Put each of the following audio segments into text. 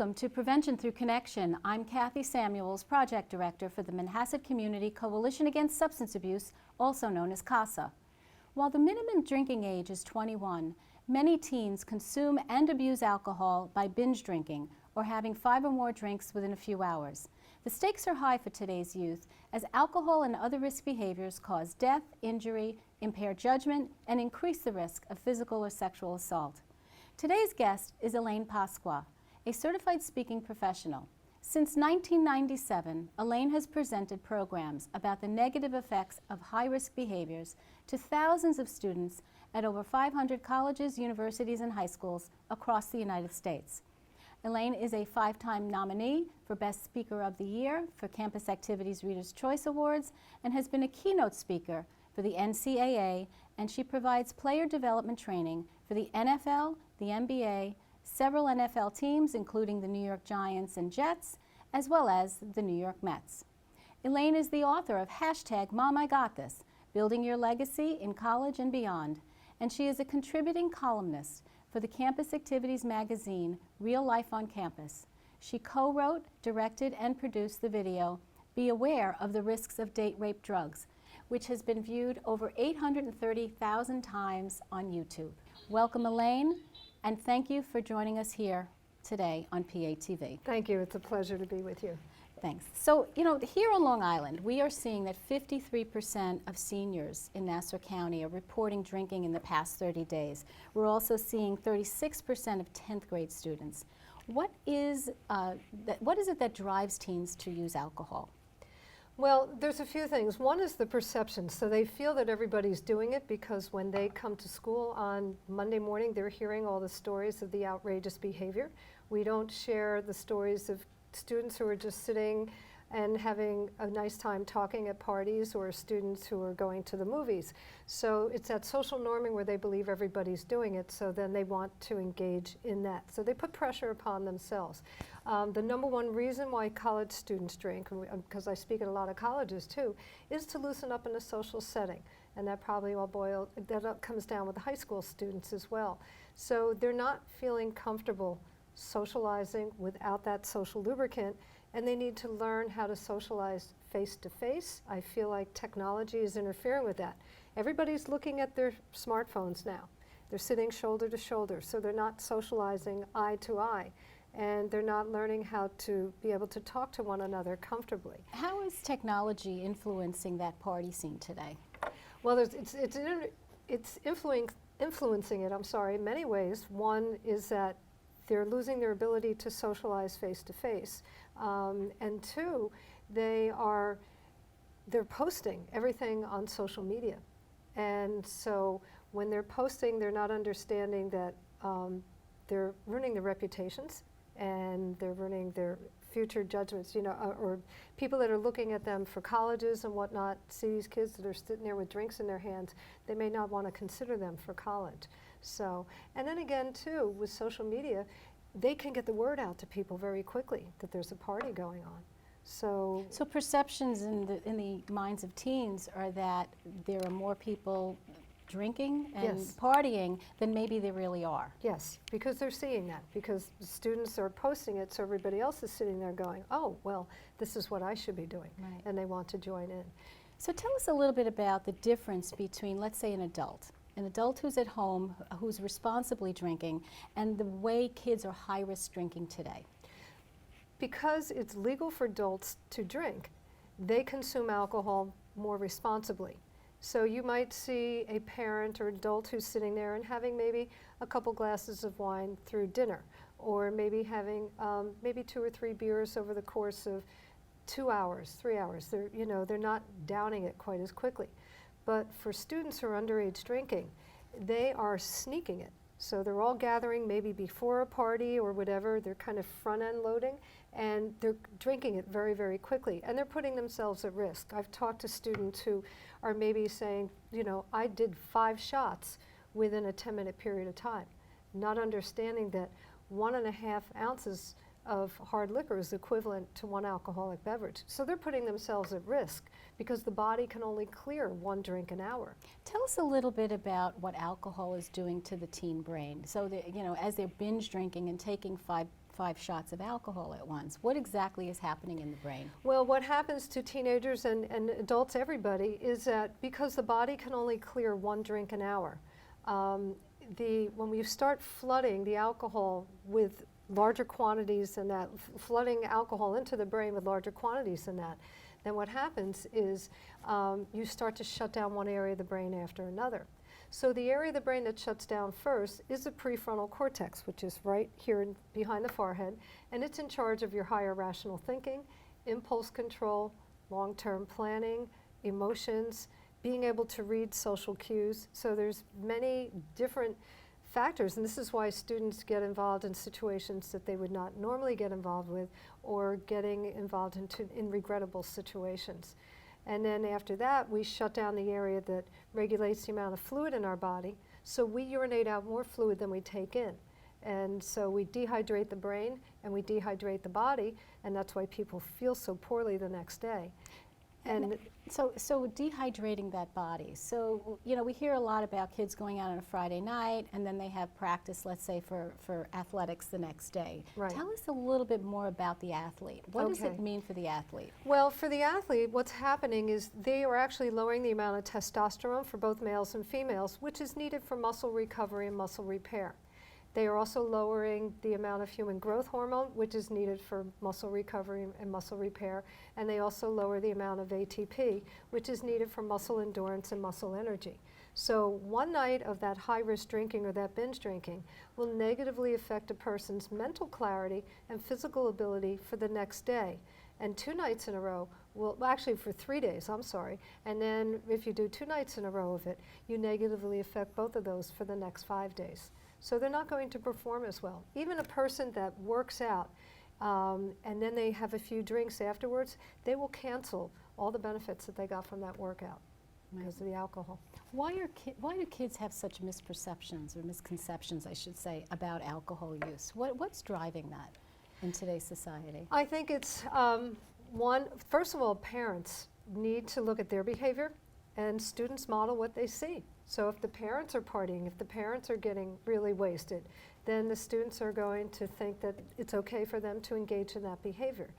Welcome to Prevention Through Connection. I'm Kathy Samuels, Project Director for the Manhasset Community Coalition Against Substance Abuse, also known as CASA. While the minimum drinking age is 21, many teens consume and abuse alcohol by binge drinking or having 5 or more drinks within a few hours. The stakes are high for today's youth, as alcohol and other risk behaviors cause death, injury, impair judgment, and increase the risk of physical or sexual assault. Today's guest is Elaine Pasqua, a certified speaking professional. Since 1997, Elaine has presented programs about the negative effects of high-risk behaviors to thousands of students at over 500 colleges, universities, and high schools across the United States. Elaine is a 5-time nominee for Best Speaker of the Year for Campus Activities Readers' Choice Awards and has been a keynote speaker for the NCAA, and she provides player development training for the NFL, the NBA, several NFL teams, including the New York Giants and Jets, as well as the New York Mets. Elaine is the author of #Mom I Got This, Building Your Legacy in College and Beyond, and she is a contributing columnist for the Campus Activities magazine, Real Life on Campus. She co-wrote, directed, and produced the video, Be Aware of the Risks of Date Rape Drugs, which has been viewed over 830,000 times on YouTube. Welcome, Elaine, and thank you for joining us here today on PATV. Thank you. It's a pleasure to be with you. Thanks. So, here on Long Island, we are seeing that 53% of seniors in Nassau County are reporting drinking in the past 30 days. We're also seeing 36% of 10th grade students. What is it that drives teens to use alcohol? Well, there's a few things. One is the perception. So they feel that everybody's doing it because when they come to school on Monday morning, they're hearing all the stories of the outrageous behavior. We don't share the stories of students who are just sitting and having a nice time talking at parties, or students who are going to the movies. So it's that social norming where they believe everybody's doing it, so then they want to engage in that. So they put pressure upon themselves. The number one reason why college students drink, because I speak at a lot of colleges too, is to loosen up in a social setting. And that probably comes down with the high school students as well. So they're not feeling comfortable socializing without that social lubricant, and they need to learn how to socialize face-to-face. I feel like technology is interfering with that. Everybody's looking at their smartphones now. They're sitting shoulder to shoulder, so they're not socializing eye to eye, and they're not learning how to be able to talk to one another comfortably. How is technology influencing that party scene today? Well, it's influencing it, in many ways. One is that they're losing their ability to socialize face-to-face. And two, they're posting everything on social media. And so when they're posting, they're not understanding that they're ruining their reputations and they're ruining their future judgments, or people that are looking at them for colleges and whatnot, see these kids that are sitting there with drinks in their hands, they may not want to consider them for college. So, and then again too, with social media, they can get the word out to people very quickly that there's a party going on. So perceptions in the minds of teens are that there are more people drinking and partying than maybe there really are. Yes, because they're seeing that, because the students are posting it, so everybody else is sitting there going, oh, well, this is what I should be doing, right, and they want to join in. So tell us a little bit about the difference between, let's say, an adult who's at home, who's responsibly drinking, and the way kids are high-risk drinking today. Because it's legal for adults to drink, they consume alcohol more responsibly. So you might see a parent or adult who's sitting there and having maybe a couple glasses of wine through dinner, or maybe having maybe 2 or 3 beers over the course of 2 hours, 3 hours. They're not downing it quite as quickly. But for students who are underage drinking, they are sneaking it. So they're all gathering maybe before a party or whatever. They're kind of front-end loading, and they're drinking it very, very quickly. And they're putting themselves at risk. I've talked to students who are maybe saying, I did 5 shots within a 10-minute period of time, not understanding that 1.5 ounces of hard liquor is equivalent to 1 alcoholic beverage. So they're putting themselves at risk because the body can only clear 1 drink an hour. Tell us a little bit about what alcohol is doing to the teen brain. So, as they're binge drinking and taking 5 shots of alcohol at once. What exactly is happening in the brain? Well, what happens to teenagers and adults, everybody, is that because the body can only clear 1 drink an hour, when we start flooding the alcohol with larger quantities than that, flooding alcohol into the brain with larger quantities than that, then what happens is you start to shut down one area of the brain after another. So the area of the brain that shuts down first is the prefrontal cortex, which is right here behind the forehead, and it's in charge of your higher rational thinking, impulse control, long-term planning, emotions, being able to read social cues. So there's many different factors, and this is why students get involved in situations that they would not normally get involved with, or getting involved in regrettable situations. And then after that, we shut down the area that regulates the amount of fluid in our body, so we urinate out more fluid than we take in. And so we dehydrate the brain and we dehydrate the body, and that's why people feel so poorly the next day. And so dehydrating that body. So, you know, we hear a lot about kids going out on a Friday night and then they have practice, let's say, for athletics the next day. Right. Tell us a little bit more about the athlete. What does it mean for the athlete? Well, for the athlete, what's happening is they are actually lowering the amount of testosterone for both males and females, which is needed for muscle recovery and muscle repair. They are also lowering the amount of human growth hormone, which is needed for muscle recovery and muscle repair, and they also lower the amount of ATP, which is needed for muscle endurance and muscle energy. So one night of that high-risk drinking or that binge drinking will negatively affect a person's mental clarity and physical ability for the next day. And 2 nights in a row, well, actually for 3 days, I'm sorry, and then if you do 2 nights in a row of it, you negatively affect both of those for the next 5 days. So they're not going to perform as well. Even a person that works out and then they have a few drinks afterwards, they will cancel all the benefits that they got from that workout because of the alcohol. Why do kids have such misperceptions or misconceptions, I should say, about alcohol use? What's driving that in today's society? I think it's first of all, parents need to look at their behavior, and students model what they see. So if the parents are partying, if the parents are getting really wasted, then the students are going to think that it's okay for them to engage in that behavior.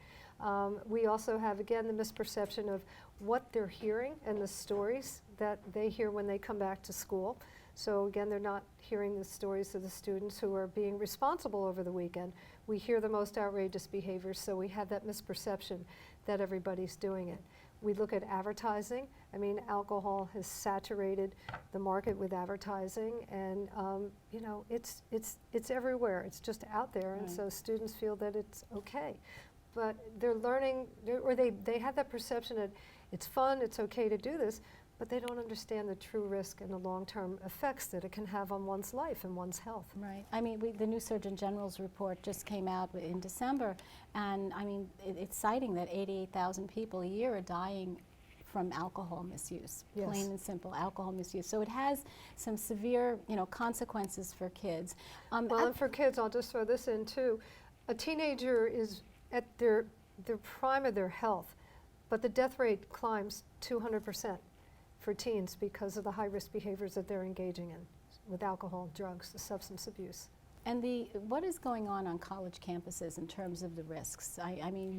We also have, again, the misperception of what they're hearing and the stories that they hear when they come back to school. So again, they're not hearing the stories of the students who are being responsible over the weekend. We hear the most outrageous behaviors, so we have that misperception that everybody's doing it. We look at advertising. I mean, alcohol has saturated the market with advertising, and you know, it's everywhere. It's just out there, and so students feel that it's okay. But they're learning, or they have that perception that it's fun, it's okay to do this, but they don't understand the true risk and the long-term effects that it can have on one's life and one's health. Right. I mean, the new Surgeon General's report just came out in December, and I mean, it's citing that 88,000 people a year are dying from alcohol misuse, Yes. plain and simple alcohol misuse. So it has some severe, you know, consequences for kids. Well, and for kids, I'll just throw this in too. A teenager is at their prime of their health, but the death rate climbs 200% for teens because of the high-risk behaviors that they're engaging in with alcohol, drugs, the substance abuse. And what is going on college campuses in terms of the risks? I mean,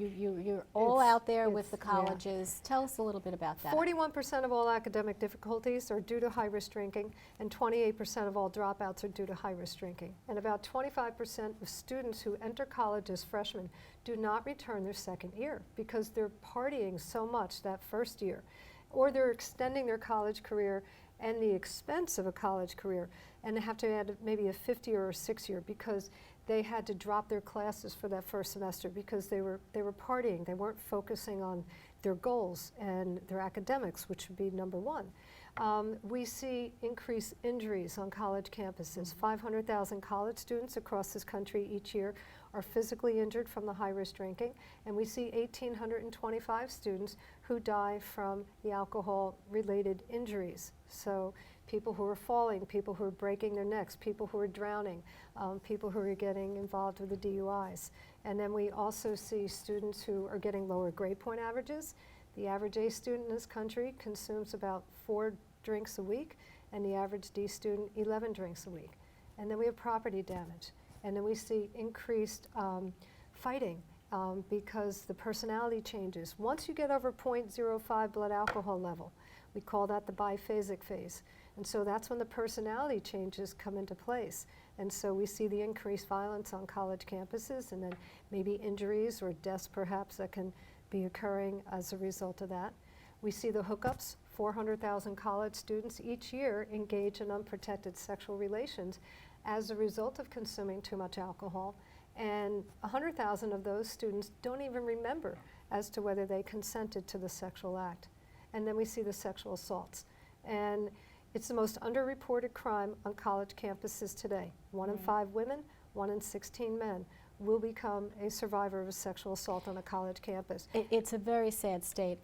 you're all out there with the colleges. Yeah. Tell us a little bit about that. 41% of all academic difficulties are due to high-risk drinking, and 28% of all dropouts are due to high-risk drinking. And about 25% of students who enter college as freshmen do not return their second year because they're partying so much that first year, or they're extending their college career and the expense of a college career, and they have to add maybe a 5th year or a 6th year because they had to drop their classes for that first semester because they were partying. They weren't focusing on their goals and their academics, which would be number one. We see increased injuries on college campuses. 500,000 college students across this country each year are physically injured from the high-risk drinking, and we see 1,825 students who die from the alcohol-related injuries. So people who are falling, people who are breaking their necks, people who are drowning, people who are getting involved with the DUIs. And then we also see students who are getting lower grade point averages. The average A student in this country consumes about 4 drinks a week, and the average D student 11 drinks a week. And then we have property damage. And then we see increased fighting because the personality changes. Once you get over 0.05 blood alcohol level, we call that the biphasic phase. And so that's when the personality changes come into place. And so we see the increased violence on college campuses, and then maybe injuries or deaths perhaps that can be occurring as a result of that. We see the hookups. 400,000 college students each year engage in unprotected sexual relations as a result of consuming too much alcohol. And 100,000 of those students don't even remember as to whether they consented to the sexual act. And then we see the sexual assaults. And it's the most underreported crime on college campuses today. 1 in 5 women, 1 in 16 men will become a survivor of a sexual assault on a college campus. It's a very sad state.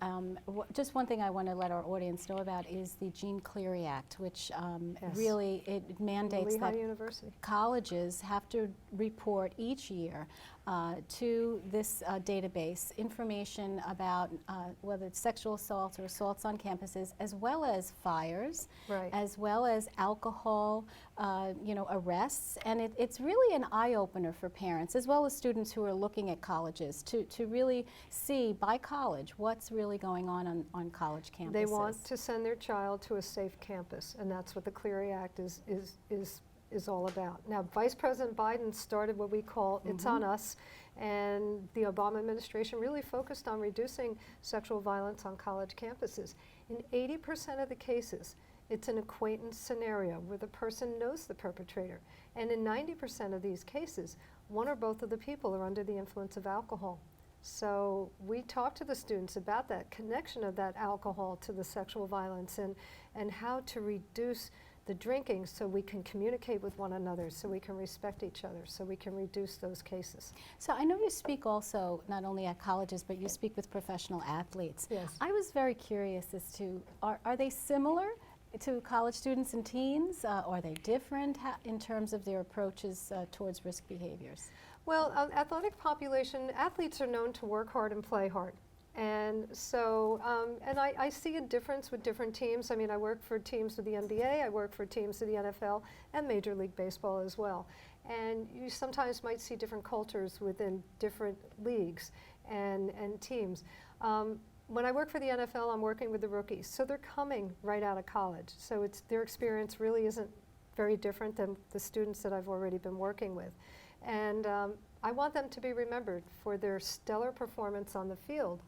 Just one thing I want to let our audience know about is the Jean Cleary Act, which Yes. really it mandates Lehigh that University. colleges have to report each year to this database information about whether it's sexual assaults or assaults on campuses, as well as fires, Right. as well as alcohol, arrests. And it's really an eye-opener for parents, as well as students who are looking at colleges, to really see by college what's really going on college campuses. They want to send their child to a safe campus, and that's what the Cleary Act is all about. Now, Vice President Biden started what we call It's on Us, and the Obama administration really focused on reducing sexual violence on college campuses. In 80% of the cases, it's an acquaintance scenario where the person knows the perpetrator. And in 90% of these cases, one or both of the people are under the influence of alcohol. So we talk to the students about that connection of that alcohol to the sexual violence and how to reduce the drinking so we can communicate with one another, so we can respect each other, so we can reduce those cases. So I know you speak also not only at colleges, but you speak with professional athletes. Yes. I was very curious as to, are they similar to college students and teens? Are they different in terms of their approaches towards risk behaviors? Well, athletic population, athletes are known to work hard and play hard. And so, and I see a difference with different teams. I mean, I work for teams of the NBA, I work for teams of the NFL, and Major League Baseball as well. And you sometimes might see different cultures within different leagues and teams. When I work for the NFL, I'm working with the rookies. So they're coming right out of college. So their experience really isn't very different than the students that I've already been working with. And I want them to be remembered for their stellar performance on the field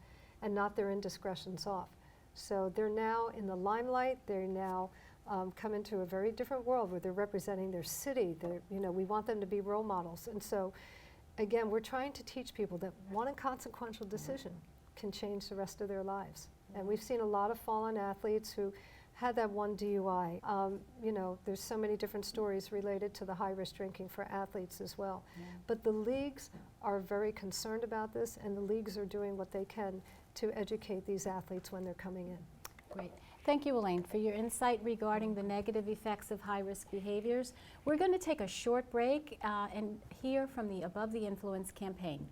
and not their indiscretions off. So they're now in the limelight. They're now come into a very different world where they're representing their city. We want them to be role models. And so, again, we're trying to teach people that one inconsequential decision can change the rest of their lives. And we've seen a lot of fallen athletes who had that one DUI. There's so many different stories related to the high-risk drinking for athletes as well. Yeah. But the leagues are very concerned about this, and the leagues are doing what they can to educate these athletes when they're coming in. Great. Thank you, Elaine, for your insight regarding the negative effects of high-risk behaviors. We're going to take a short break and hear from the Above the Influence campaign.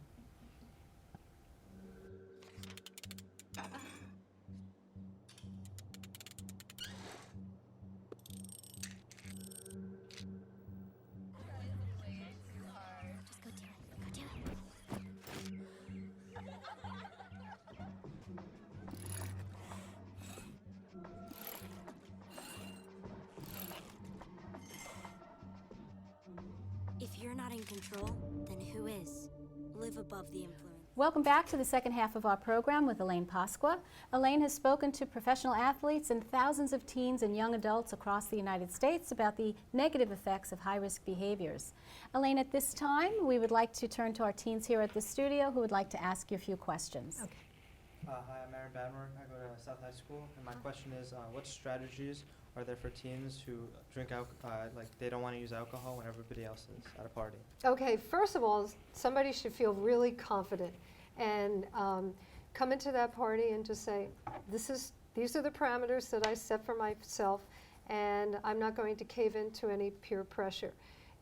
If you're not in control, then who is? Live above the influence. Welcome back to the second half of our program with Elaine Pasqua. Elaine has spoken to professional athletes and thousands of teens and young adults across the United States about the negative effects of high-risk behaviors. Elaine, at this time, we would like to turn to our teens here at the studio who would like to ask you a few questions. Okay. Hi, I'm Aaron Badmer. I go to South High School, and my question is, what strategies are there for teens who drink like they don't want to use alcohol when everybody else is at a party? Okay, first of all, somebody should feel really confident and come into that party and just say, these are the parameters that I set for myself, and I'm not going to cave into any peer pressure.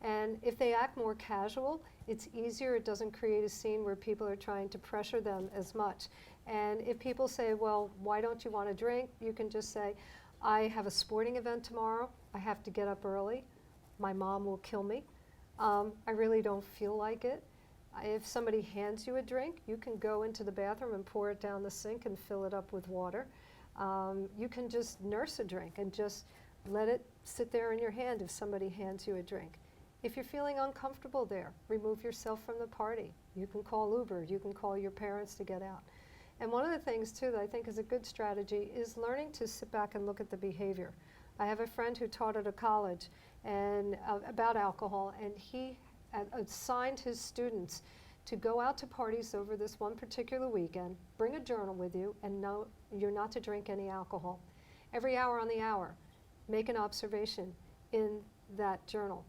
And if they act more casual, it's easier. It doesn't create a scene where people are trying to pressure them as much. And if people say, well, why don't you want to drink? You can just say, I have a sporting event tomorrow. I have to get up early. My mom will kill me. I really don't feel like it. If somebody hands you a drink, you can go into the bathroom and pour it down the sink and fill it up with water. You can just nurse a drink and just let it sit there in your hand if somebody hands you a drink. If you're feeling uncomfortable there, remove yourself from the party. You can call Uber, you can call your parents to get out. And one of the things too that I think is a good strategy is learning to sit back and look at the behavior. I have a friend who taught at a college and about alcohol, and he assigned his students to go out to parties over this one particular weekend, bring a journal with you, and know you're not to drink any alcohol. Every hour on the hour, make an observation in that journal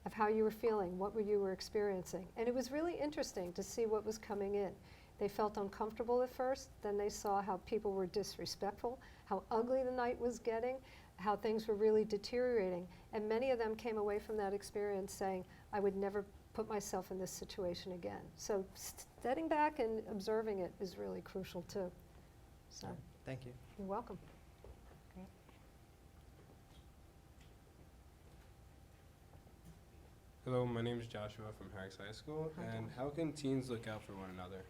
of how you were feeling, what you were experiencing. And it was really interesting to see what was coming in. They felt uncomfortable at first, then they saw how people were disrespectful, how ugly the night was getting, how things were really deteriorating. And many of them came away from that experience saying, I would never put myself in this situation again. So stepping back and observing it is really crucial too. So, Thank you. you're welcome. Hello, my name is Joshua from Harris High School, Hi, and Josh. how can teens look out for one another?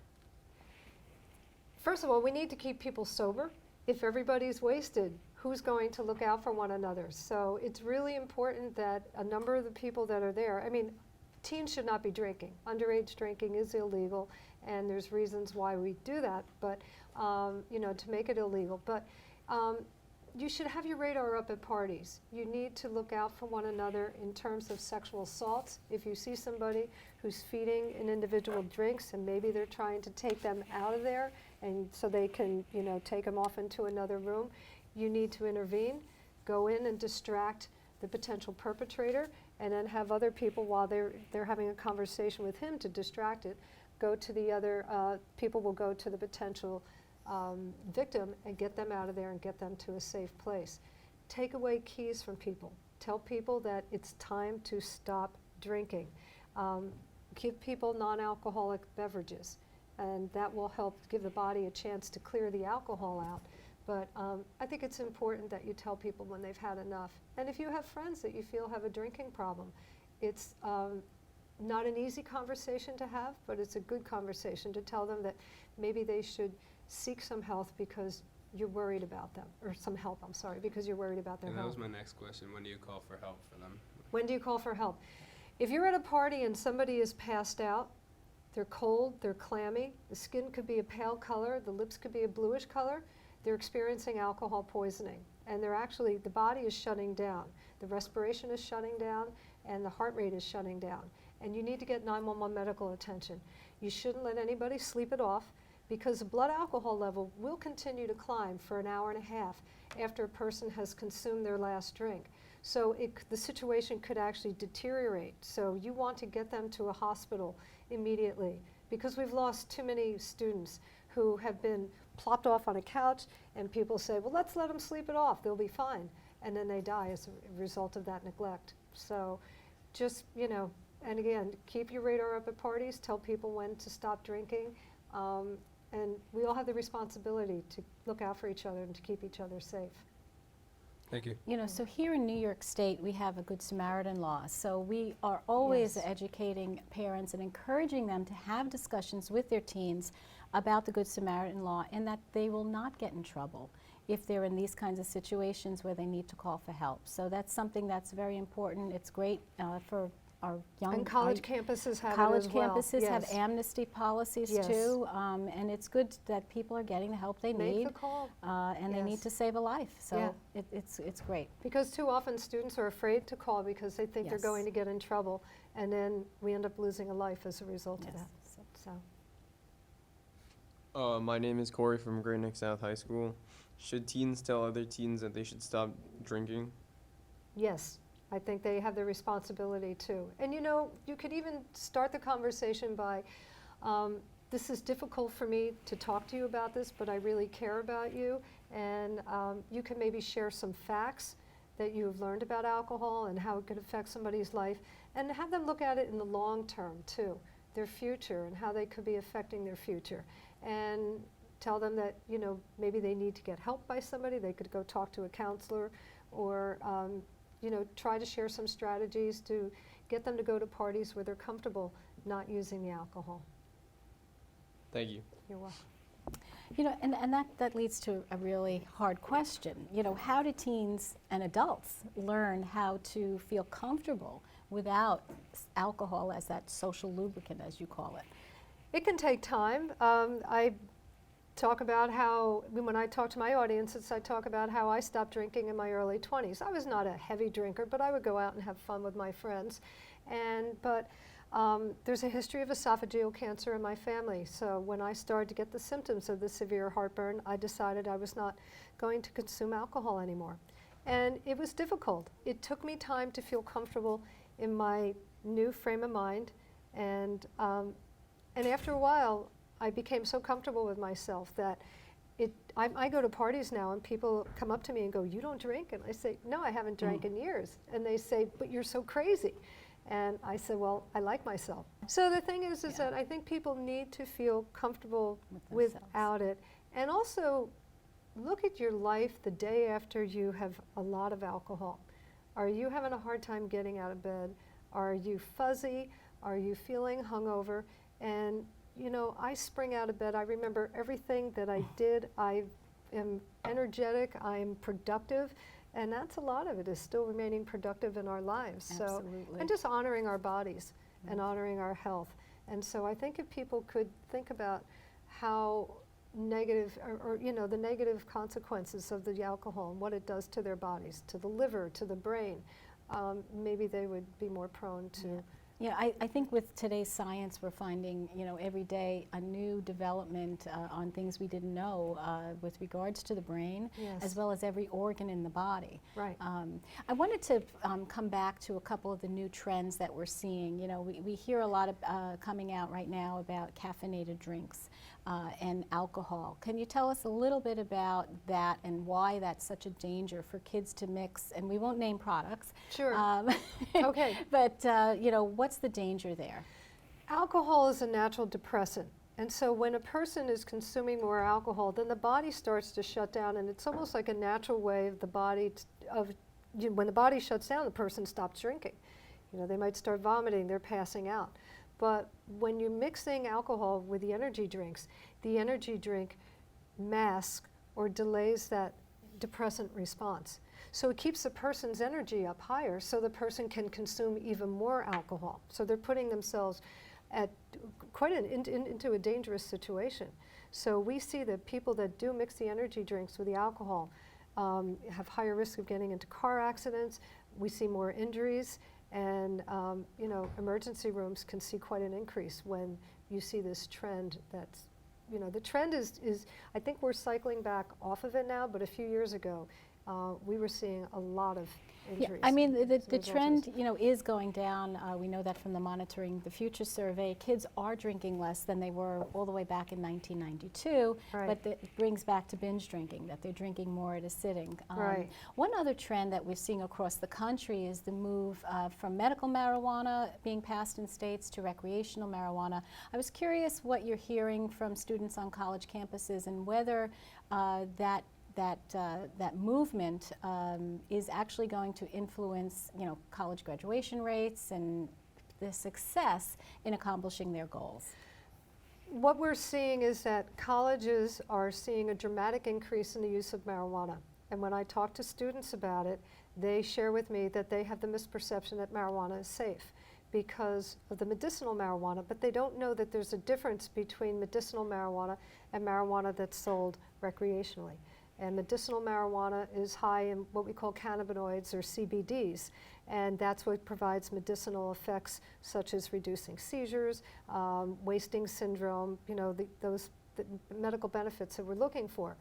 First of all, we need to keep people sober. If everybody's wasted, who's going to look out for one another? So it's really important that a number of the people that are there, I mean, teens should not be drinking. Underage drinking is illegal, and there's reasons why we do that, but, you know, to make it illegal. But you should have your radar up at parties. You need to look out for one another in terms of sexual assaults. If you see somebody who's feeding an individual drinks and maybe they're trying to take them out of there and so they can, you know, take them off into another room, you need to intervene, go in and distract the potential perpetrator, and then have other people, while they're having a conversation with him to distract it, go to the other, people will go to the potential victim and get them out of there and get them to a safe place. Take away keys from people. Tell people that it's time to stop drinking. Give people non-alcoholic beverages, and that will help give the body a chance to clear the alcohol out. But I think it's important that you tell people when they've had enough. And if you have friends that you feel have a drinking problem, it's not an easy conversation to have, but it's a good conversation to tell them that maybe they should seek some health because you're worried about them, or some help, I'm sorry, because you're worried about their And that health. was my next question. When do you call for help for them? When do you call for help? If you're at a party and somebody is passed out, they're cold, they're clammy, the skin could be a pale color, the lips could be a bluish color, they're experiencing alcohol poisoning. And they're actually, the body is shutting down. The respiration is shutting down, and the heart rate is shutting down. And you need to get 911 medical attention. You shouldn't let anybody sleep it off, because the blood alcohol level will continue to climb for an hour and a half after a person has consumed their last drink. So the situation could actually deteriorate. So you want to get them to a hospital immediately, because we've lost too many students who have been plopped off on a couch, and people say, well, let's let them sleep it off, they'll be fine. And then they die as a result of that neglect. So just, you know, and again, keep your radar up at parties, tell people when to stop drinking. And we all have the responsibility to look out for each other and to keep each other safe. Thank you. You know, so here in New York State, we have a Good Samaritan law. So we are always Yes. educating parents and encouraging them to have discussions with their teens about the Good Samaritan law, and that they will not get in trouble if they're in these kinds of situations where they need to call for help. So that's something that's very important. It's great for our young And college campuses have college it as well. campuses have Yes. amnesty policies Yes. too, and it's good that people are getting the help they Make need, the call. and they need Yes. to save a life. So Yeah. it's great. Because too often students are afraid to call because they think they're Yes. going to get in trouble, and then we end up losing a life as a result of Yes. that. So, My name is Corey from Great Neck South High School. Should teens tell other teens that they should stop drinking? yes, I think they have the responsibility too. And you know, you could even start the conversation by, this is difficult for me to talk to you about this, but I really care about you. And you can maybe share some facts that you've learned about alcohol and how it could affect somebody's life, and have them look at it in the long term too, their future and how they could be affecting their future. And tell them that, you know, maybe they need to get help by somebody. They could go talk to a counselor, or try to share some strategies to get them to go to parties where they're comfortable not using the alcohol. Thank you. You're welcome. And that leads to a really hard question. How do teens and adults learn how to feel comfortable without alcohol as that social lubricant, as you call it? It can take time. I talk about how, when I talk to my audiences, I talk about how I stopped drinking in my early 20s. I was not a heavy drinker, but I would go out and have fun with my friends. But there's a history of esophageal cancer in my family. So when I started to get the symptoms of the severe heartburn, I decided I was not going to consume alcohol anymore. And it was difficult. It took me time to feel comfortable in my new frame of mind. And after a while, I became so comfortable with myself that I go to parties now and people come up to me and go, "You don't drink?" And I say, "No, I haven't drank in years." And they say, "But you're so crazy." And I said, "Well, I like myself." So the thing is that I think people need to feel comfortable without it. And also look at your life the day after you have a lot of alcohol. Are you having a hard time getting out of bed? Are you fuzzy? Are you feeling hungover? And I spring out of bed. I remember everything that I did. I am energetic. I'm productive. And that's a lot of it, is still remaining productive in our lives. Absolutely. So, and just honoring our bodies and honoring our health. And so I think if people could think about how negative, or the negative consequences of the alcohol and what it does to their bodies, to the liver, to the brain, maybe they would be more prone to. Yeah, I think with today's science, we're finding, every day a new development on things we didn't know with regards to the brain, Yes. as well as every organ in the body. Right. I wanted to come back to a couple of the new trends that we're seeing. We hear a lot of coming out right now about caffeinated drinks and alcohol. Can you tell us a little bit about that and why that's such a danger for kids to mix? And we won't name products. Sure. Okay. But, what's the danger there? Alcohol is a natural depressant. And so when a person is consuming more alcohol, then the body starts to shut down, and it's almost like a natural way of the body when the body shuts down, the person stops drinking. They might start vomiting, they're passing out. But when you're mixing alcohol with the energy drink masks or delays that depressant response. So it keeps the person's energy up higher so the person can consume even more alcohol. So they're putting themselves at quite into a dangerous situation. So we see that people that do mix the energy drinks with the alcohol have higher risk of getting into car accidents. We see more injuries. And emergency rooms can see quite an increase when you see this trend. That's, the trend is I think we're cycling back off of it now, but a few years ago, we were seeing a lot of injuries. Yeah, I mean, the trend, is going down. We know that from the Monitoring the Future survey. Kids are drinking less than they were all the way back in 1992, Right. but it brings back to binge drinking, that they're drinking more at a sitting. Right. One other trend that we're seeing across the country is the move from medical marijuana being passed in states to recreational marijuana. I was curious what you're hearing from students on college campuses and whether that movement is actually going to influence, college graduation rates and the success in accomplishing their goals. What we're seeing is that colleges are seeing a dramatic increase in the use of marijuana. And when I talk to students about it, they share with me that they have the misperception that marijuana is safe because of the medicinal marijuana, but they don't know that there's a difference between medicinal marijuana and marijuana that's sold recreationally. And medicinal marijuana is high in what we call cannabinoids or CBDs, and that's what provides medicinal effects such as reducing seizures, wasting syndrome, those medical benefits that we're looking for.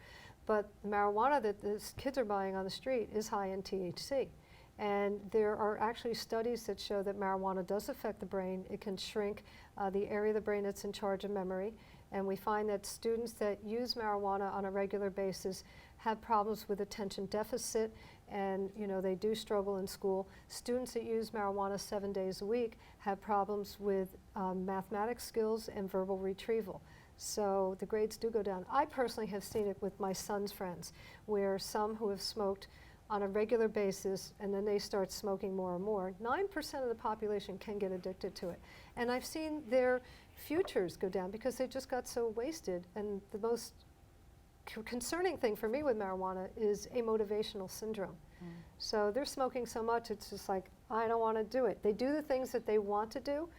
But the marijuana that these kids are buying on the street is high in THC. And there are actually studies that show that marijuana does affect the brain. It can shrink the area of the brain that's in charge of memory. And we find that students that use marijuana on a regular basis have problems with attention deficit, and they do struggle in school. Students that use marijuana 7 days a week have problems with mathematics skills and verbal retrieval. So the grades do go down. I personally have seen it with my son's friends, where some who have smoked on a regular basis, and then they start smoking more and more, 9% of the population can get addicted to it. And I've seen their futures go down because they just got so wasted. And the most concerning thing for me with marijuana is amotivational syndrome. So they're smoking so much, it's just like, I don't want to do it. They do the things that they want to do,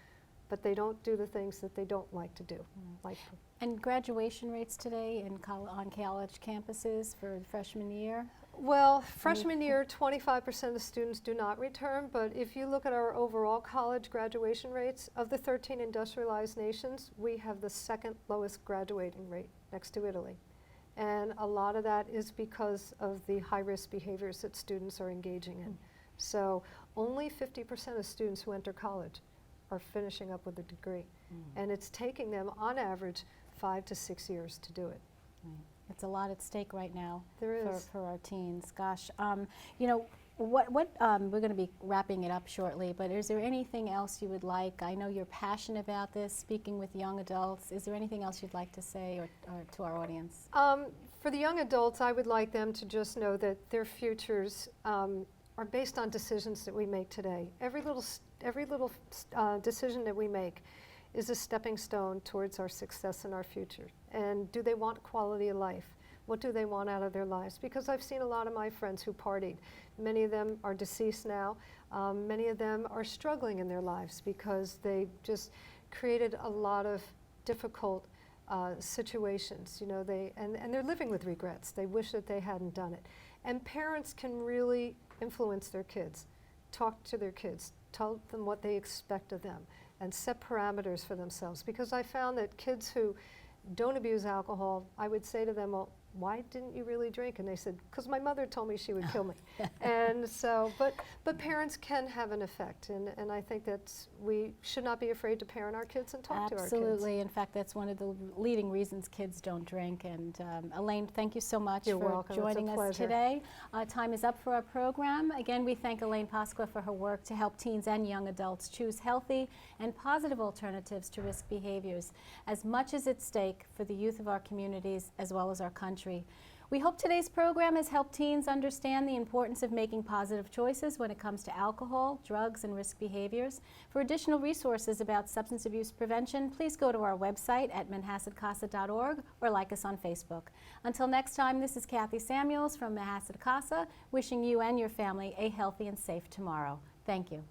but they don't do the things that they don't like to do. Like, And graduation rates today on college campuses for freshman year? well, freshman year, 25% of students do not return, but if you look at our overall college graduation rates, of the 13 industrialized nations, we have the second lowest graduating rate next to Italy. And a lot of that is because of the high-risk behaviors that students are engaging in. So only 50% of students who enter college are finishing up with a degree. And it's taking them, on average, 5 to 6 years to do it. It's a lot at stake right now. There is. For our teens. Gosh, you know, we're going to be wrapping it up shortly, but is there anything else you would like? I know you're passionate about this, speaking with young adults. Is there anything else you'd like to say or to our audience? For the young adults, I would like them to just know that their futures are based on decisions that we make today. Every little decision that we make is a stepping stone towards our success and our future. And do they want quality of life? What do they want out of their lives? Because I've seen a lot of my friends who partied. Many of them are deceased now. Many of them are struggling in their lives because they just created a lot of difficult situations. You know, and they're living with regrets. They wish that they hadn't done it. And parents can really influence their kids, talk to their kids, tell them what they expect of them, and set parameters for themselves. Because I found that kids who don't abuse alcohol, I would say to them, well, why didn't you really drink? And they said, because my mother told me she would kill me. And so, but parents can have an effect, and I think that we should not be afraid to parent our kids and talk to our kids. Absolutely. In fact, that's one of the leading reasons kids don't drink. And Elaine, thank you so much You're for welcome. It's a joining us pleasure. today. Time is up for our program. Again, we thank Elaine Pasqua for her work to help teens and young adults choose healthy and positive alternatives to risk behaviors. As much as at stake for the youth of our communities as well as our country. We hope today's program has helped teens understand the importance of making positive choices when it comes to alcohol, drugs, and risk behaviors. For additional resources about substance abuse prevention, please go to our website at manhassetcasa.org or like us on Facebook. Until next time, this is Kathy Samuels from Manhasset Casa, wishing you and your family a healthy and safe tomorrow. Thank you.